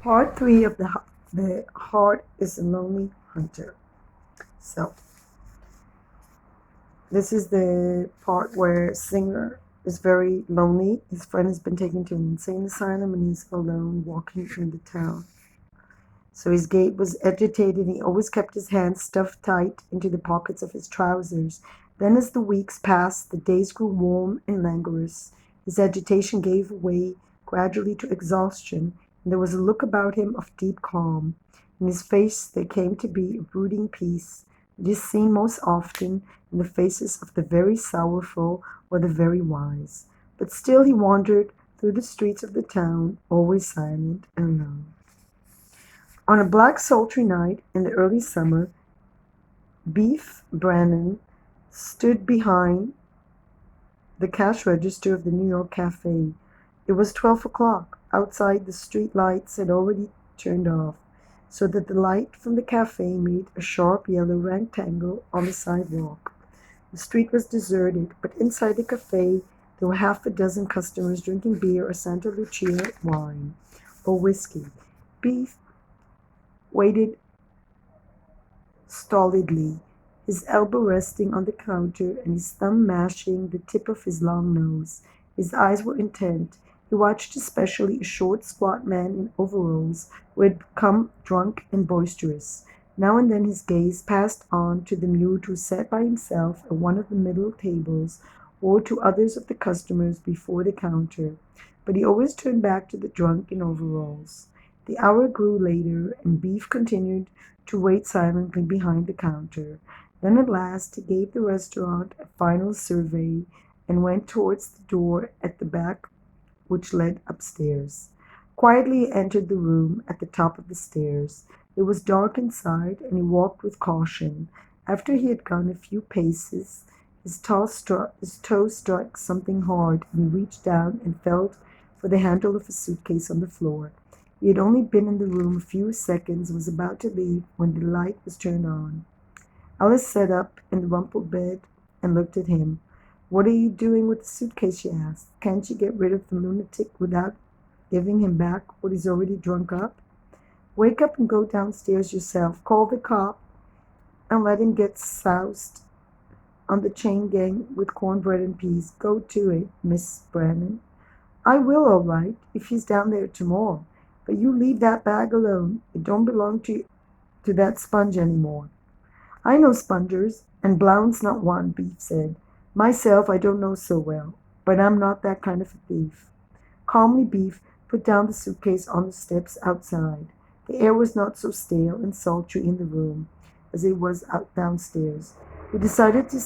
Part 3 of the Heart is a Lonely Hunter. So, this is the part where Singer is very lonely. His friend has been taken to an insane asylum and he's alone walking through the town. So his gait was agitated and he always kept his hands stuffed tight into the pockets of his trousers. Then, as the weeks passed, the days grew warm and languorous. His agitation gave way gradually to exhaustion, and there was a look about him of deep calm. In his face there came to be a brooding peace that is seen most often in the faces of the very sorrowful or the very wise. But still he wandered through the streets of the town, always silent and alone. On a black sultry night in the early summer, Beef Brannan stood behind the cash register of the New York cafe. It was 12 o'clock. Outside, the street lights had already turned off, so that the light from the cafe made a sharp yellow rectangle on the sidewalk. The street was deserted, but inside the cafe there were half a dozen customers drinking beer or Santa Lucia wine or whiskey. Beef waited stolidly, his elbow resting on the counter and his thumb mashing the tip of his long nose. His eyes were intent. He watched especially a short, squat man in overalls who had become drunk and boisterous. Now and then his gaze passed on to the mute who sat by himself at one of the middle tables, or to others of the customers before the counter, but he always turned back to the drunk in overalls. The hour grew later, and Beef continued to wait silently behind the counter. Then at last he gave the restaurant a final survey and went towards the door at the back which led upstairs. Quietly he entered the room at the top of the stairs. It was dark inside, and he walked with caution. After he had gone a few paces, his toe struck something hard, and he reached down and felt for the handle of a suitcase on the floor. He had only been in the room a few seconds and was about to leave when the light was turned on. Alice sat up in the rumpled bed and looked at him. "What are you doing with the suitcase?" she asked. "Can't you get rid of the lunatic without giving him back what he's already drunk up? Wake up and go downstairs yourself. Call the cop and let him get soused on the chain gang with cornbread and peas. Go to it, Miss Brannan." "I will, all right, if he's down there tomorrow. But you leave that bag alone. It don't belong to that sponge any more." "I know spongers, and Blount's not one," Beef said. "Myself, I don't know so well, but I'm not that kind of a thief." Calmly, Beef put down the suitcase on the steps outside. The air was not so stale and sultry in the room as it was out downstairs. He decided to